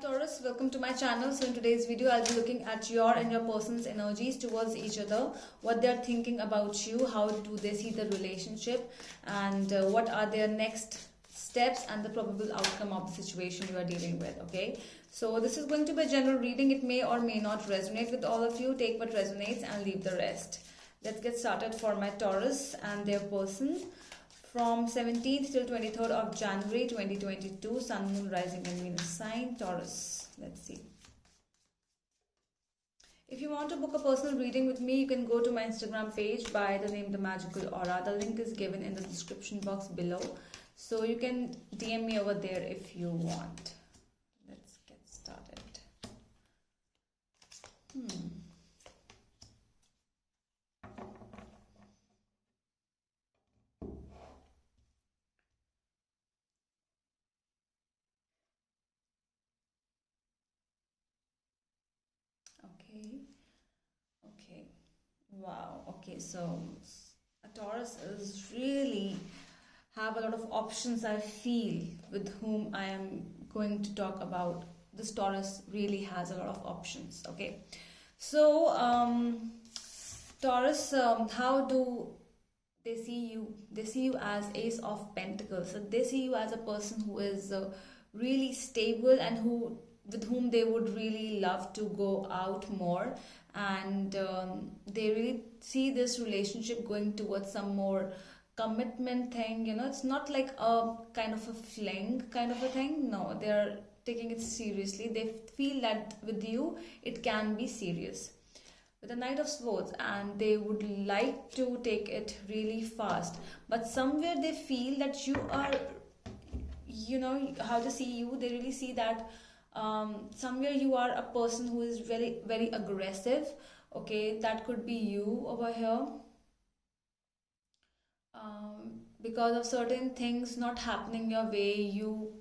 Taurus, welcome to my channel. So in today's video I'll be looking at your and your person's energies towards each other, what they're thinking about you, how do they see the relationship, and what are their next steps and the probable outcome of the situation you are dealing with. Okay, so this is going to be a general reading. It may or may not resonate with all of you. Take what resonates and leave the rest. Let's get started for my Taurus and their person. From 17th till 23rd of January 2022, Sun, Moon, Rising and Venus sign, Taurus. Let's see. If you want to book a personal reading with me, you can go to my Instagram page by the name The Magical Aura. The link is given in the description box below. So you can DM me over there if you want. Let's get started. Okay. Wow. Okay, so a Taurus is really have a lot of options, I feel, with whom I am going to talk about. This Taurus really has a lot of options. Okay, so Taurus, how do they see you? They see you as Ace of Pentacles. So they see you as a person who is really stable and who with whom they would really love to go out more, and they really see this relationship going towards some more commitment thing. It's not like a kind of a fling kind of a thing. No, they're taking it seriously. They feel that with you it can be serious, with the Knight of Swords, and they would like to take it really fast, but somewhere they feel that you are, how to see you, they really see that somewhere you are a person who is very very aggressive. Okay, that could be you over here. Because of certain things not happening your way, you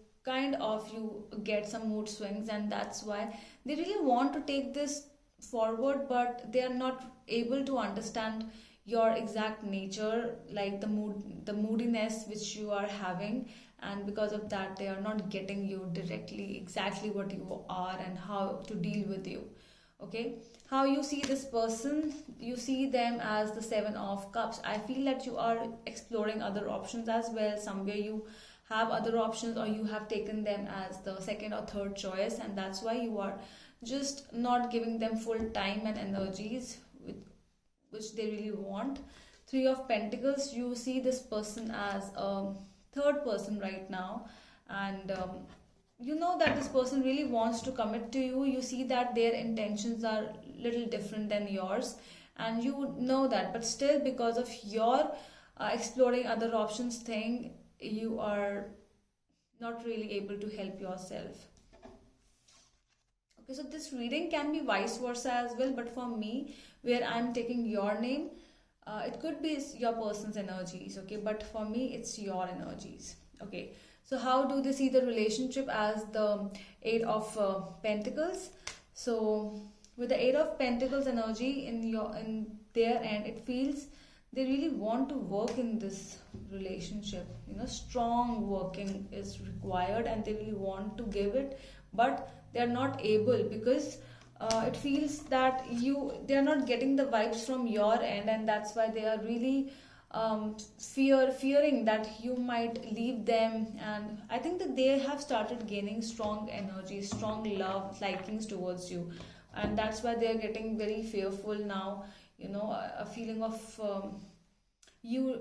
get some mood swings, and that's why they really want to take this forward, but they are not able to understand your exact nature, like the moodiness which you are having, and because of that they are not getting you directly exactly what you are and how to deal with you. Okay, how you see this person? You see them as the Seven of Cups. I feel that you are exploring other options as well. Somewhere you have other options, or you have taken them as the second or third choice, and that's why you are just not giving them full time and energies which they really want. Three of Pentacles, you see this person as a third person right now, and you know that this person really wants to commit to you. You see that their intentions are little different than yours, and you know that, but still because of your exploring other options thing, you are not really able to help yourself. Okay, so this reading can be vice versa as well, but for me, where I'm taking your name, it could be your person's energies. Okay, but for me it's your energies. Okay, so how do they see the relationship? As the Eight of Pentacles. So with the Eight of Pentacles energy in their end, it feels they really want to work in this relationship. Strong working is required, and they really want to give it, but they are not able, because it feels that they are not getting the vibes from your end, and that's why they are really fearing that you might leave them. And I think that they have started gaining strong energy, strong love, likings towards you, and that's why they are getting very fearful now. A feeling of you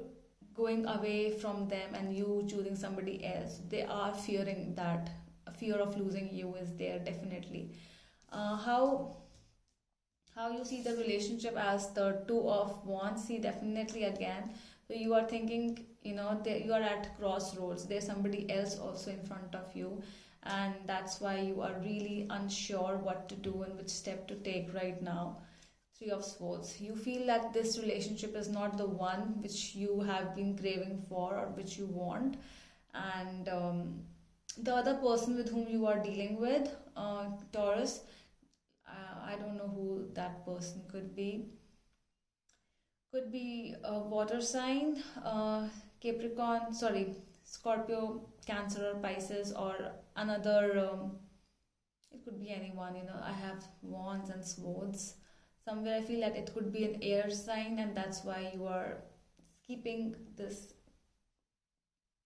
going away from them and you choosing somebody else. They are fearing that. A fear of losing you is there, definitely. How you see the relationship? As the Two of Wands. See, definitely again, so you are thinking, you are at crossroads. There's somebody else also in front of you, and that's why you are really unsure what to do and which step to take right now. Three of Swords. You feel that this relationship is not the one which you have been craving for or which you want, and the other person with whom you are dealing with, Taurus, I don't know who that person could be. Could be a water sign, Capricorn, sorry, Scorpio, Cancer or Pisces, or another could be anyone, I have wands and swords. Somewhere I feel that it could be an air sign, and that's why you are keeping this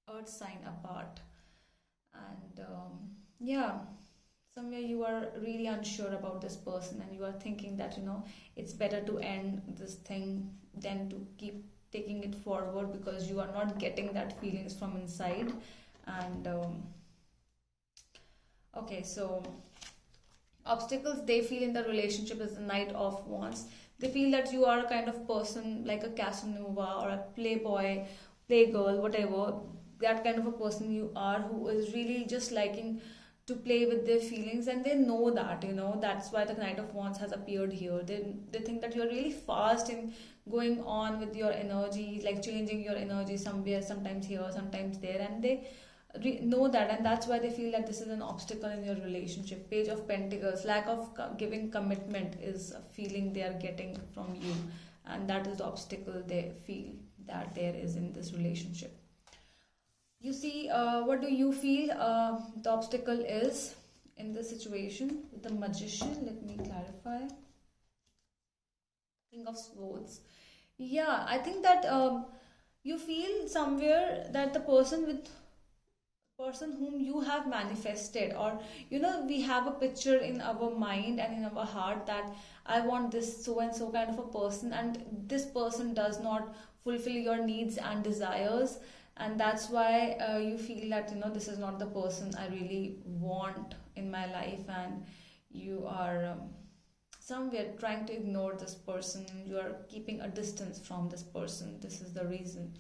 earth sign apart. And yeah, somewhere you are really unsure about this person, and you are thinking that it's better to end this thing than to keep taking it forward, because you are not getting that feelings from inside. And okay, so obstacles they feel in the relationship is the Knight of Wands. They feel that you are a kind of person like a Casanova or a playboy, playgirl, whatever. That kind of a person you are, who is really just liking to play with their feelings, and they know that, that's why the Knight of Wands has appeared here. They think that you're really fast in going on with your energy, like changing your energy somewhere, sometimes here, sometimes there, and they know that, and that's why they feel that this is an obstacle in your relationship. Page of Pentacles, lack of giving commitment is a feeling they are getting from you, and that is the obstacle they feel that there is in this relationship. You see, what do you feel the obstacle is in this situation with the Magician? Let me clarify. King of Swords. Yeah, I think that you feel somewhere that the person whom you have manifested, or we have a picture in our mind and in our heart that I want this so and so kind of a person, and this person does not fulfill your needs and desires, and that's why you feel that this is not the person I really want in my life, and you are somewhere trying to ignore this person. You are keeping a distance from this person. This is the reason.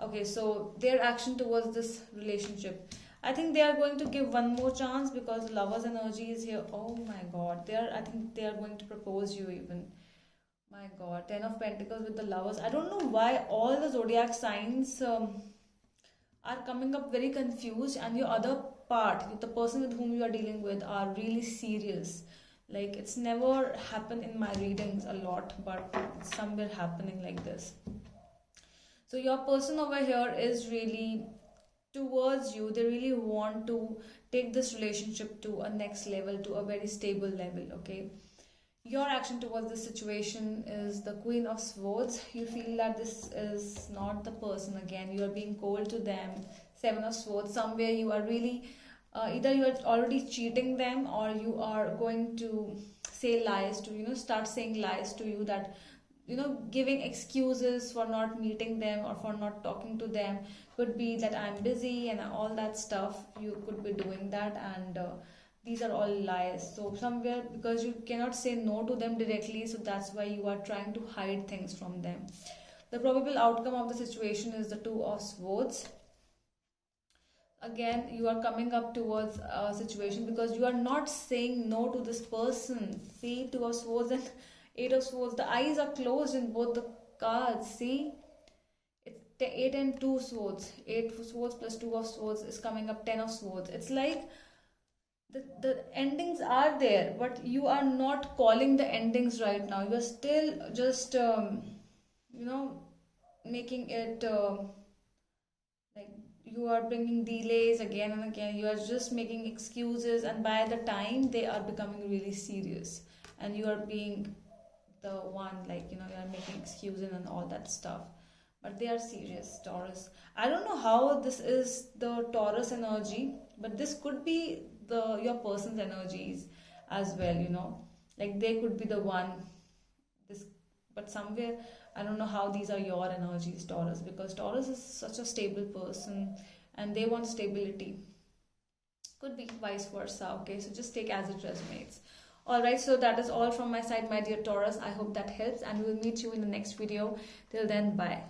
Okay, so their action towards this relationship, I think they are going to give one more chance, because Lover's energy is here. Oh my god, I think they are going to propose you even. My god, 10 of Pentacles with the Lovers. I don't know why all the zodiac signs are coming up very confused, and your other part, the person with whom you are dealing with, are really serious. Like, it's never happened in my readings a lot, but it's somewhere happening like this. So your person over here is really towards you. They really want to take this relationship to a next level, to a very stable level. Okay, your action towards this situation is the Queen of Swords. You feel that this is not the person. Again, you are being cold to them. Seven of Swords. Somewhere you are really either you are already cheating them, or you are going to say lies to start saying lies to you, that giving excuses for not meeting them or for not talking to them. Could be that I'm busy and all that stuff. You could be doing that, and these are all lies. So somewhere, because you cannot say no to them directly, so that's why you are trying to hide things from them. The probable outcome of the situation is the Two of Swords. Again, you are coming up towards a situation because you are not saying no to this person. See, Two of Swords and Eight of Swords. The eyes are closed in both the cards. See, it's the 8 and 2 swords. 8 swords plus 2 of swords is coming up 10 of swords. It's like the endings are there, but you are not calling the endings right now. You are still just making it like you are bringing delays again and again. You are just making excuses, and by the time they are becoming really serious, and you are being the one, like you are making excuses and all that stuff, but they are serious, Taurus. I don't know how this is the Taurus energy, but this could be your person's energies as well. Like they could be the one, this, but somewhere I don't know how these are your energies, Taurus, because Taurus is such a stable person and they want stability. Could be vice versa. Okay, so just take as it resonates. Alright, so that is all from my side, my dear Taurus. I hope that helps, and we will meet you in the next video. Till then, bye.